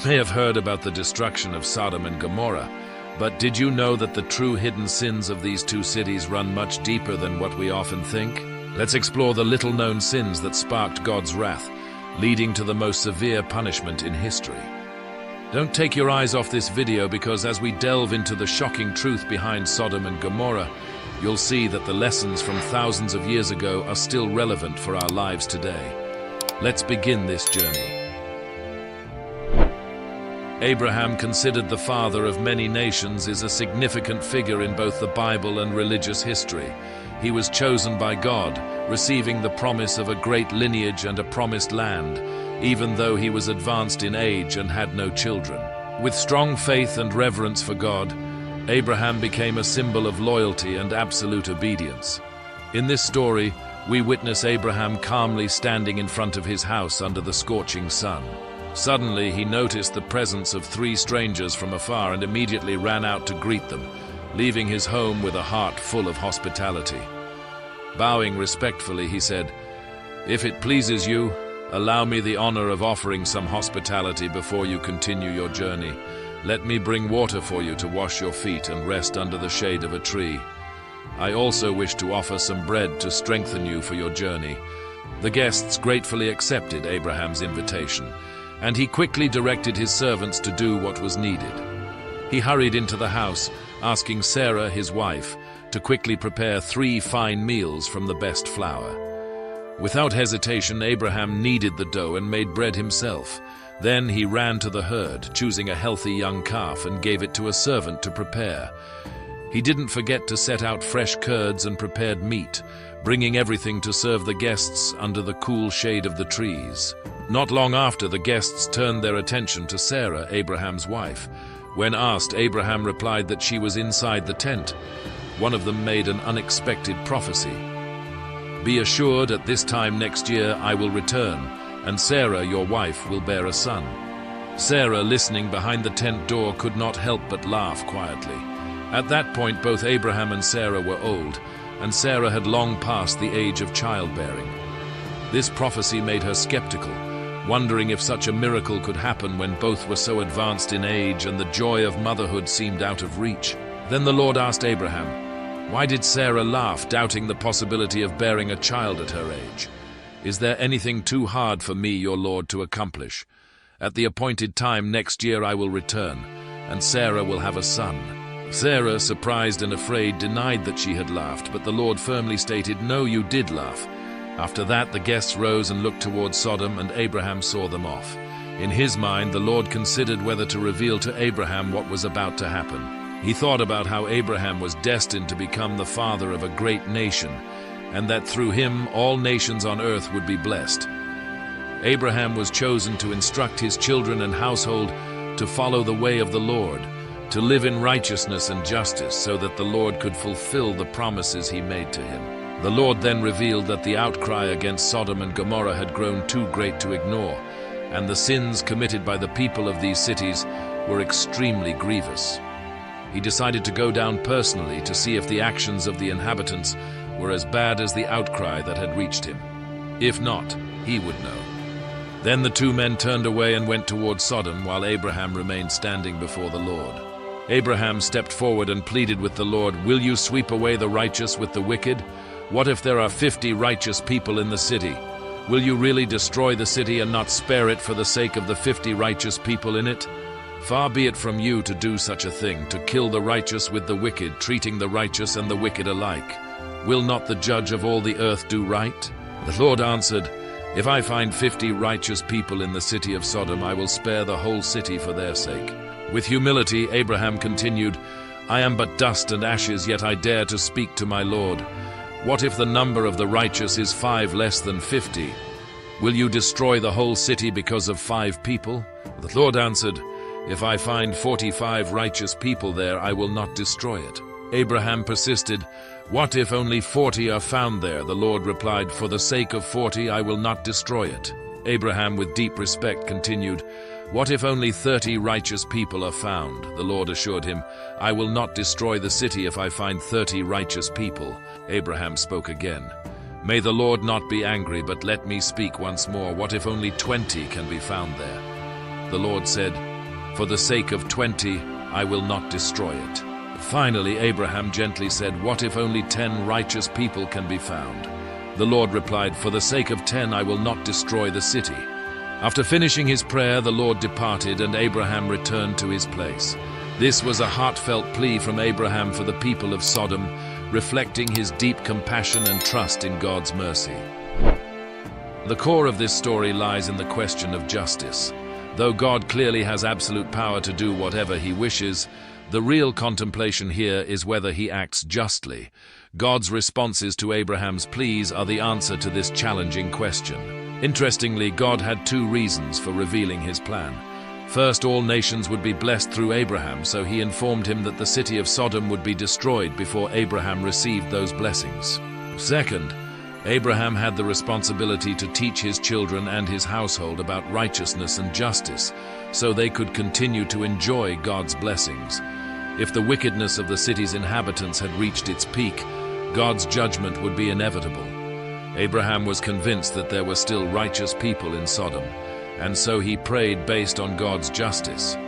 may have heard about the destruction of Sodom and Gomorrah, but did you know that the true hidden sins of these two cities run much deeper than what we often think? Let's explore the little-known sins that sparked God's wrath, leading to the most severe punishment in history. Don't take your eyes off this video, because as we delve into the shocking truth behind Sodom and Gomorrah, you'll see that the lessons from thousands of years ago are still relevant for our lives today. Let's begin this journey. Abraham, considered the father of many nations, is a significant figure in both the Bible and religious history. He was chosen by God, receiving the promise of a great lineage and a promised land, even though he was advanced in age and had no children. With strong faith and reverence for God, Abraham became a symbol of loyalty and absolute obedience. In this story, we witness Abraham calmly standing in front of his house under the scorching sun. Suddenly, he noticed the presence of three strangers from afar and immediately ran out to greet them, leaving his home with a heart full of hospitality. Bowing respectfully, he said, "If it pleases you, allow me the honor of offering some hospitality before you continue your journey. Let me bring water for you to wash your feet and rest under the shade of a tree. I also wish to offer some bread to strengthen you for your journey." The guests gratefully accepted Abraham's invitation, and he quickly directed his servants to do what was needed. He hurried into the house, asking Sarah, his wife, to quickly prepare 3 fine meals from the best flour. Without hesitation, Abraham kneaded the dough and made bread himself. Then he ran to the herd, choosing a healthy young calf, and gave it to a servant to prepare. He didn't forget to set out fresh curds and prepared meat, bringing everything to serve the guests under the cool shade of the trees. Not long after, the guests turned their attention to Sarah, Abraham's wife. When asked, Abraham replied that she was inside the tent. One of them made an unexpected prophecy. "Be assured, at this time next year I will return, and Sarah, your wife, will bear a son." Sarah, listening behind the tent door, could not help but laugh quietly. At that point, both Abraham and Sarah were old, and Sarah had long passed the age of childbearing. This prophecy made her skeptical, wondering if such a miracle could happen when both were so advanced in age and the joy of motherhood seemed out of reach. Then the Lord asked Abraham, "Why did Sarah laugh, doubting the possibility of bearing a child at her age? Is there anything too hard for me, your Lord, to accomplish? At the appointed time next year I will return, and Sarah will have a son." Sarah, surprised and afraid, denied that she had laughed, but the Lord firmly stated, "No, you did laugh." After that, the guests rose and looked towards Sodom, and Abraham saw them off. In his mind, the Lord considered whether to reveal to Abraham what was about to happen. He thought about how Abraham was destined to become the father of a great nation, and that through him all nations on earth would be blessed. Abraham was chosen to instruct his children and household to follow the way of the Lord, to live in righteousness and justice, so that the Lord could fulfill the promises he made to him. The Lord then revealed that the outcry against Sodom and Gomorrah had grown too great to ignore, and the sins committed by the people of these cities were extremely grievous. He decided to go down personally to see if the actions of the inhabitants were as bad as the outcry that had reached him. If not, he would know. Then the two men turned away and went towards Sodom, while Abraham remained standing before the Lord. Abraham stepped forward and pleaded with the Lord, "Will you sweep away the righteous with the wicked? What if there are 50 righteous people in the city? Will you really destroy the city and not spare it for the sake of the 50 righteous people in it? Far be it from you to do such a thing, to kill the righteous with the wicked, treating the righteous and the wicked alike. Will not the judge of all the earth do right?" The Lord answered, "If I find 50 righteous people in the city of Sodom, I will spare the whole city for their sake." With humility, Abraham continued, "I am but dust and ashes, yet I dare to speak to my Lord. What if the number of the righteous is 5 less than 50? Will you destroy the whole city because of 5 people?" The Lord answered, "If I find 45 righteous people there, I will not destroy it." Abraham persisted, "What if only 40 are found there?" The Lord replied, "For the sake of 40, I will not destroy it." Abraham, with deep respect, continued, "What if only 30 righteous people are found?" The Lord assured him, "I will not destroy the city if I find 30 righteous people." Abraham spoke again, "May the Lord not be angry, but let me speak once more. What if only 20 can be found there?" The Lord said, For the sake of 20, I will not destroy it." Finally, Abraham gently said, "What if only 10 righteous people can be found?" The Lord replied, "For the sake of 10, I will not destroy the city." After finishing his prayer, the Lord departed, and Abraham returned to his place. This was a heartfelt plea from Abraham for the people of Sodom, reflecting his deep compassion and trust in God's mercy. The core of this story lies in the question of justice. Though God clearly has absolute power to do whatever he wishes, the real contemplation here is whether he acts justly. God's responses to Abraham's pleas are the answer to this challenging question. Interestingly, God had 2 reasons for revealing his plan. First, all nations would be blessed through Abraham, so he informed him that the city of Sodom would be destroyed before Abraham received those blessings. Second, Abraham had the responsibility to teach his children and his household about righteousness and justice, so they could continue to enjoy God's blessings. If the wickedness of the city's inhabitants had reached its peak, God's judgment would be inevitable. Abraham was convinced that there were still righteous people in Sodom, and so he prayed based on God's justice.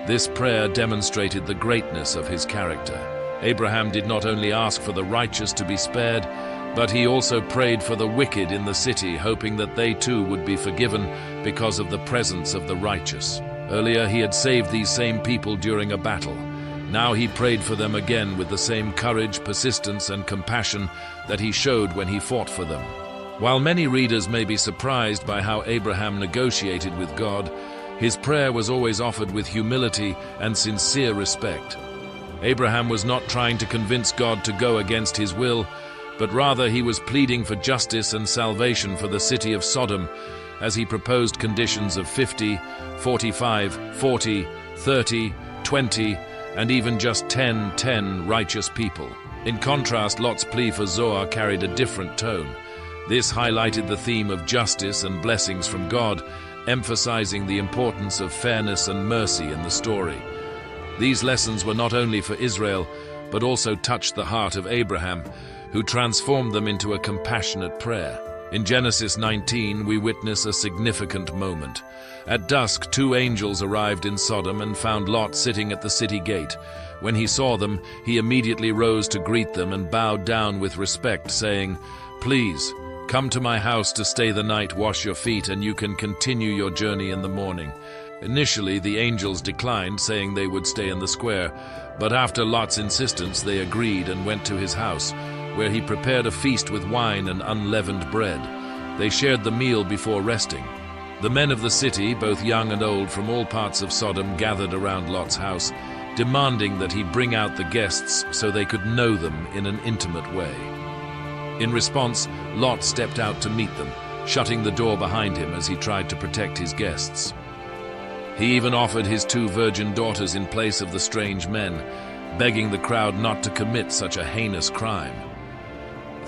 This prayer demonstrated the greatness of his character. Abraham did not only ask for the righteous to be spared, but he also prayed for the wicked in the city, hoping that they too would be forgiven because of the presence of the righteous. Earlier, he had saved these same people during a battle. Now he prayed for them again with the same courage, persistence, and compassion that he showed when he fought for them. While many readers may be surprised by how Abraham negotiated with God, his prayer was always offered with humility and sincere respect. Abraham was not trying to convince God to go against his will, but rather he was pleading for justice and salvation for the city of Sodom, as he proposed conditions of 50, 45, 40, 30, 20, and even just 10 righteous people. In contrast, Lot's plea for Zoah carried a different tone. This highlighted the theme of justice and blessings from God, emphasizing the importance of fairness and mercy in the story. These lessons were not only for Israel, but also touched the heart of Abraham, who transformed them into a compassionate prayer. In Genesis 19, we witness a significant moment. At dusk, 2 angels arrived in Sodom and found Lot sitting at the city gate. When he saw them, he immediately rose to greet them and bowed down with respect, saying, "Please, come to my house to stay the night, wash your feet, and you can continue your journey in the morning." Initially, the angels declined, saying they would stay in the square, but after Lot's insistence, they agreed and went to his house, where he prepared a feast with wine and unleavened bread. They shared the meal before resting. The men of the city, both young and old from all parts of Sodom, gathered around Lot's house, demanding that he bring out the guests so they could know them in an intimate way. In response, Lot stepped out to meet them, shutting the door behind him as he tried to protect his guests. He even offered his 2 virgin daughters in place of the strange men, begging the crowd not to commit such a heinous crime.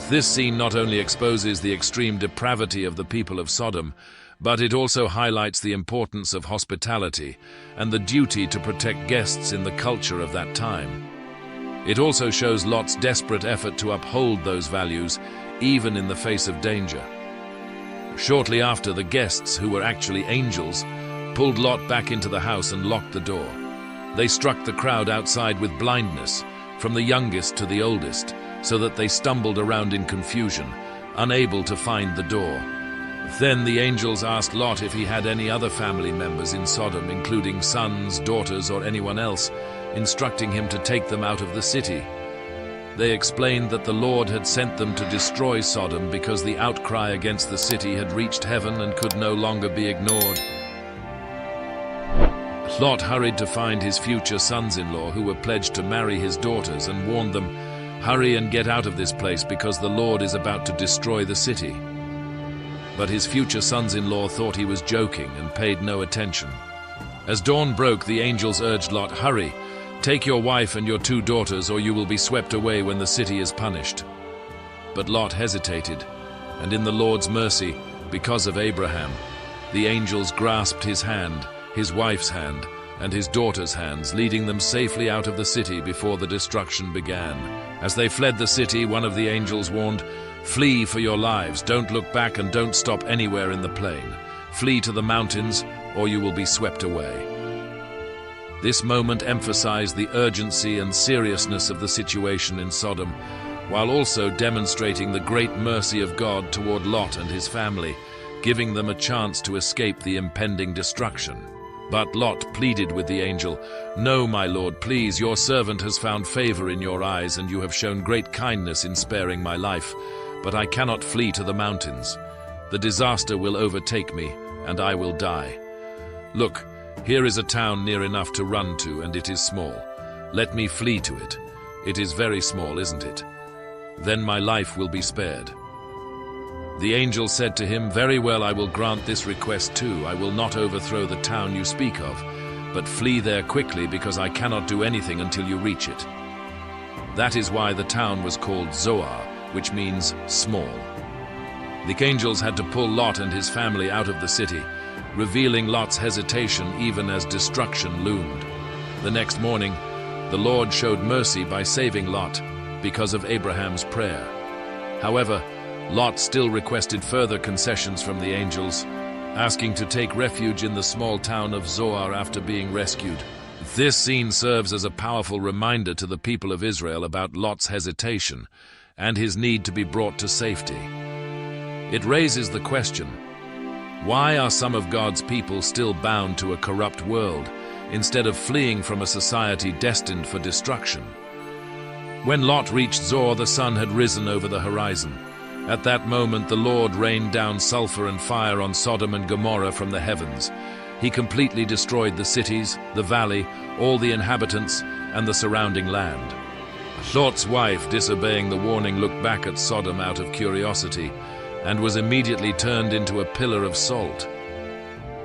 This scene not only exposes the extreme depravity of the people of Sodom, but it also highlights the importance of hospitality and the duty to protect guests in the culture of that time. It also shows Lot's desperate effort to uphold those values, even in the face of danger. Shortly after, the guests, who were actually angels, pulled Lot back into the house and locked the door. They struck the crowd outside with blindness, from the youngest to the oldest, so that they stumbled around in confusion, unable to find the door. Then the angels asked Lot if he had any other family members in Sodom, including sons, daughters, or anyone else, instructing him to take them out of the city. They explained that the Lord had sent them to destroy Sodom because the outcry against the city had reached heaven and could no longer be ignored. Lot hurried to find his future sons-in-law, who were pledged to marry his daughters, and warned them, "Hurry and get out of this place because the Lord is about to destroy the city." But his future sons-in-law thought he was joking and paid no attention. As dawn broke, the angels urged Lot, "Hurry, take your wife and your 2 daughters, or you will be swept away when the city is punished." But Lot hesitated, and in the Lord's mercy, because of Abraham, the angels grasped his hand, his wife's hand, and his daughter's hands, leading them safely out of the city before the destruction began. As they fled the city, one of the angels warned, "Flee for your lives, don't look back and don't stop anywhere in the plain. Flee to the mountains, or you will be swept away." This moment emphasized the urgency and seriousness of the situation in Sodom, while also demonstrating the great mercy of God toward Lot and his family, giving them a chance to escape the impending destruction. But Lot pleaded with the angel, "No, my lord, please, your servant has found favor in your eyes, and you have shown great kindness in sparing my life, but I cannot flee to the mountains. The disaster will overtake me, and I will die. Look, here is a town near enough to run to, and it is small. Let me flee to it. It is very small, isn't it? Then my life will be spared." The angel said to him, "Very well, I will grant this request too. I will not overthrow the town you speak of, but flee there quickly, because I cannot do anything until you reach it." That is why the town was called Zoah, which means small. The angels had to pull Lot and his family out of the city, revealing Lot's hesitation even as destruction loomed. The next morning, the Lord showed mercy by saving Lot because of Abraham's prayer. However, Lot still requested further concessions from the angels, asking to take refuge in the small town of Zoar after being rescued. This scene serves as a powerful reminder to the people of Israel about Lot's hesitation and his need to be brought to safety. It raises the question, why are some of God's people still bound to a corrupt world instead of fleeing from a society destined for destruction? When Lot reached Zoar, the sun had risen over the horizon. At that moment, the Lord rained down sulfur and fire on Sodom and Gomorrah from the heavens. He completely destroyed the cities, the valley, all the inhabitants, and the surrounding land. Lot's wife, disobeying the warning, looked back at Sodom out of curiosity and was immediately turned into a pillar of salt.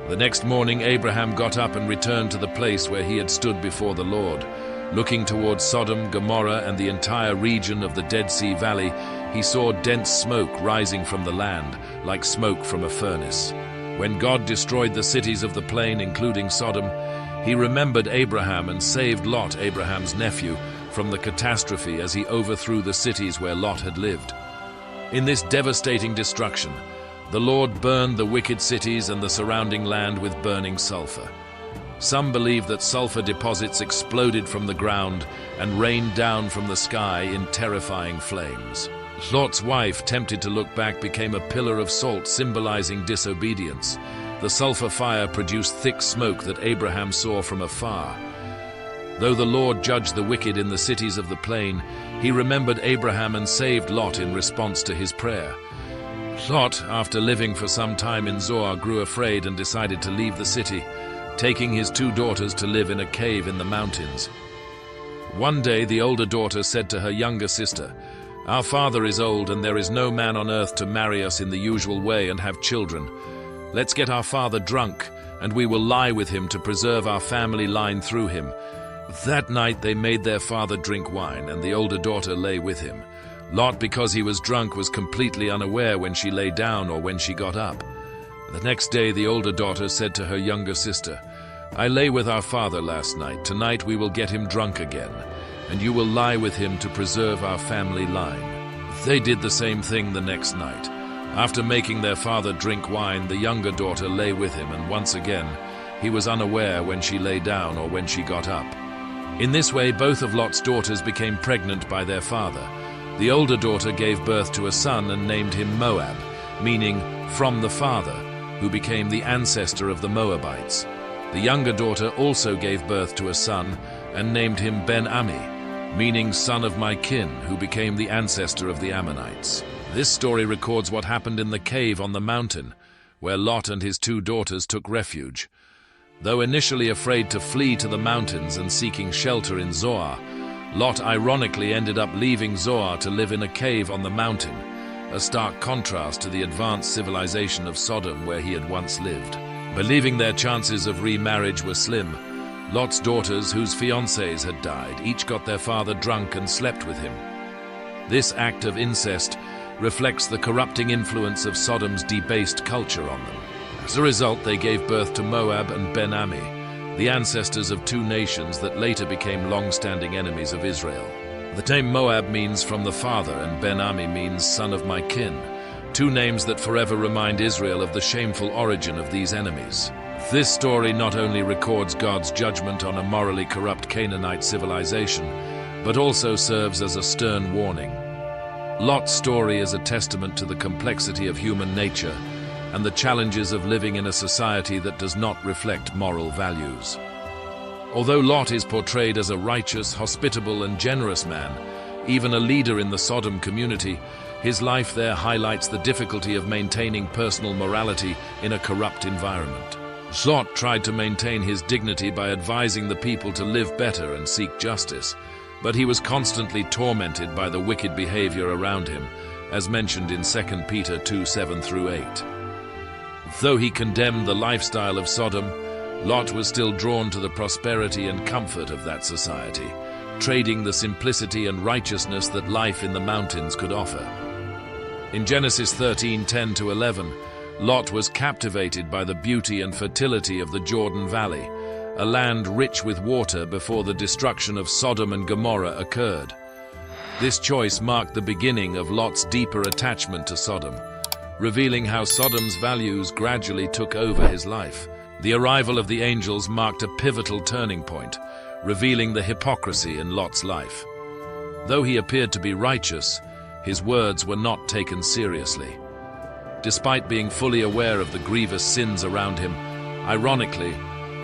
The next morning, Abraham got up and returned to the place where he had stood before the Lord. Looking towards Sodom, Gomorrah, and the entire region of the Dead Sea Valley, he saw dense smoke rising from the land, like smoke from a furnace. When God destroyed the cities of the plain, including Sodom, he remembered Abraham and saved Lot, Abraham's nephew, from the catastrophe as he overthrew the cities where Lot had lived. In this devastating destruction, the Lord burned the wicked cities and the surrounding land with burning sulfur. Some believe that sulfur deposits exploded from the ground and rained down from the sky in terrifying flames. Lot's wife, tempted to look back, became a pillar of salt, symbolizing disobedience. The sulfur fire produced thick smoke that Abraham saw from afar. Though the Lord judged the wicked in the cities of the plain, he remembered Abraham and saved Lot in response to his prayer. Lot, after living for some time in Zoar, grew afraid and decided to leave the city, taking his 2 daughters to live in a cave in the mountains. One day, the older daughter said to her younger sister, "Our father is old, and there is no man on earth to marry us in the usual way and have children. Let's get our father drunk, and we will lie with him to preserve our family line through him." That night they made their father drink wine, and the older daughter lay with him. Lot, because he was drunk, was completely unaware when she lay down or when she got up. The next day the older daughter said to her younger sister, "I lay with our father last night. Tonight we will get him drunk again, and you will lie with him to preserve our family line." They did the same thing the next night. After making their father drink wine, the younger daughter lay with him, and once again, he was unaware when she lay down or when she got up. In this way, both of Lot's daughters became pregnant by their father. The older daughter gave birth to a son and named him Moab, meaning "from the father," who became the ancestor of the Moabites. The younger daughter also gave birth to a son and named him Ben-Ami, meaning "son of my kin," who became the ancestor of the Ammonites. This story records what happened in the cave on the mountain, where Lot and his 2 daughters took refuge. Though initially afraid to flee to the mountains and seeking shelter in Zoar, Lot ironically ended up leaving Zoar to live in a cave on the mountain, a stark contrast to the advanced civilization of Sodom where he had once lived. Believing their chances of remarriage were slim, Lot's daughters, whose fiancés had died, each got their father drunk and slept with him. This act of incest reflects the corrupting influence of Sodom's debased culture on them. As a result, they gave birth to Moab and Ben-Ami, the ancestors of 2 nations that later became long-standing enemies of Israel. The name Moab means "from the father," and Ben-Ami means "son of my kin," 2 names that forever remind Israel of the shameful origin of these enemies. This story not only records God's judgment on a morally corrupt Canaanite civilization, but also serves as a stern warning. Lot's story is a testament to the complexity of human nature and the challenges of living in a society that does not reflect moral values. Although Lot is portrayed as a righteous, hospitable, and generous man, even a leader in the Sodom community, his life there highlights the difficulty of maintaining personal morality in a corrupt environment. Lot tried to maintain his dignity by advising the people to live better and seek justice, but he was constantly tormented by the wicked behavior around him, as mentioned in 2 Peter 2:7-8. Though he condemned the lifestyle of Sodom, Lot was still drawn to the prosperity and comfort of that society, trading the simplicity and righteousness that life in the mountains could offer. In Genesis 13:10-11, Lot was captivated by the beauty and fertility of the Jordan Valley, a land rich with water before the destruction of Sodom and Gomorrah occurred. This choice marked the beginning of Lot's deeper attachment to Sodom, revealing how Sodom's values gradually took over his life. The arrival of the angels marked a pivotal turning point, revealing the hypocrisy in Lot's life. Though he appeared to be righteous, his words were not taken seriously. Despite being fully aware of the grievous sins around him, ironically,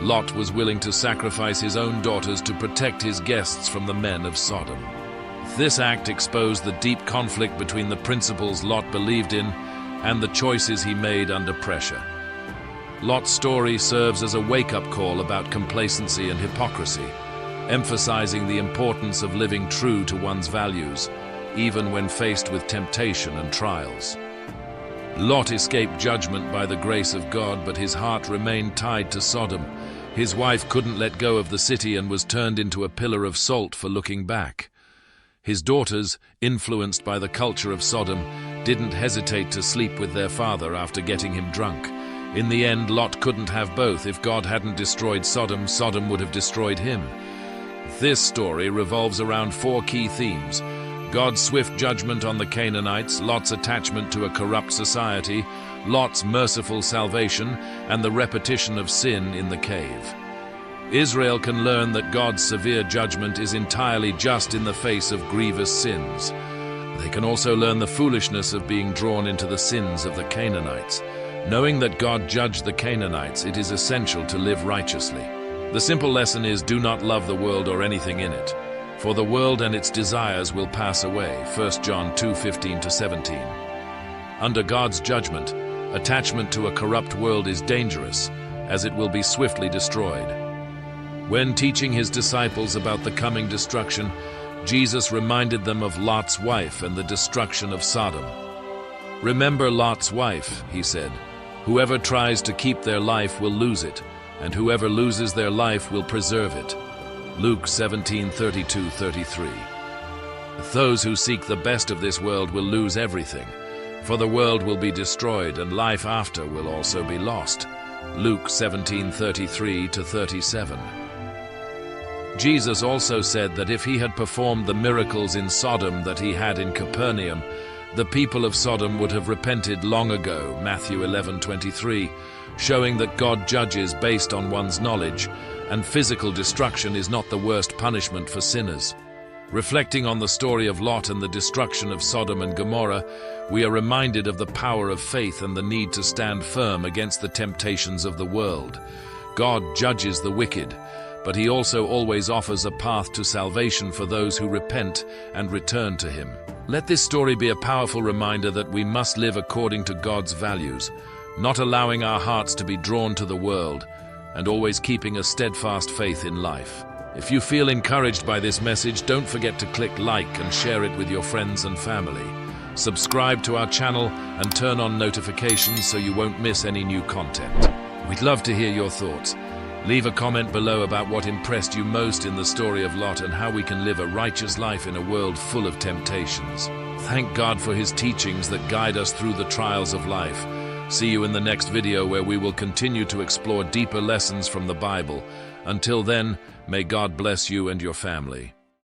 Lot was willing to sacrifice his own daughters to protect his guests from the men of Sodom. This act exposed the deep conflict between the principles Lot believed in and the choices he made under pressure. Lot's story serves as a wake-up call about complacency and hypocrisy, emphasizing the importance of living true to one's values, even when faced with temptation and trials. Lot escaped judgment by the grace of God, but his heart remained tied to Sodom. His wife couldn't let go of the city and was turned into a pillar of salt for looking back. His daughters, influenced by the culture of Sodom, didn't hesitate to sleep with their father after getting him drunk. In the end, Lot couldn't have both. If God hadn't destroyed Sodom, Sodom would have destroyed him. This story revolves around four key themes: God's swift judgment on the Canaanites, Lot's attachment to a corrupt society, Lot's merciful salvation, and the repetition of sin in the cave. Israel can learn that God's severe judgment is entirely just in the face of grievous sins. They can also learn the foolishness of being drawn into the sins of the Canaanites. Knowing that God judged the Canaanites, it is essential to live righteously. The simple lesson is, do not love the world or anything in it, for the world and its desires will pass away. 1 John 2:15-17. Under God's judgment, attachment to a corrupt world is dangerous, as it will be swiftly destroyed. When teaching his disciples about the coming destruction, Jesus reminded them of Lot's wife and the destruction of Sodom. "Remember Lot's wife," he said. "Whoever tries to keep their life will lose it, and whoever loses their life will preserve it." Luke 17:32-33. Those who seek the best of this world will lose everything, for the world will be destroyed and life after will also be lost. Luke 17:33-37. Jesus also said that if he had performed the miracles in Sodom that he had in Capernaum, the people of Sodom would have repented long ago. Matthew 11:23, showing that God judges based on one's knowledge, and physical destruction is not the worst punishment for sinners. Reflecting on the story of Lot and the destruction of Sodom and Gomorrah, we are reminded of the power of faith and the need to stand firm against the temptations of the world. God judges the wicked, but he also always offers a path to salvation for those who repent and return to him. Let this story be a powerful reminder that we must live according to God's values, not allowing our hearts to be drawn to the world, and always keeping a steadfast faith in life. If you feel encouraged by this message, don't forget to click like and share it with your friends and family. Subscribe to our channel and turn on notifications so you won't miss any new content. We'd love to hear your thoughts. Leave a comment below about what impressed you most in the story of Lot and how we can live a righteous life in a world full of temptations. Thank God for his teachings that guide us through the trials of life. See you in the next video, where we will continue to explore deeper lessons from the Bible. Until then, may God bless you and your family.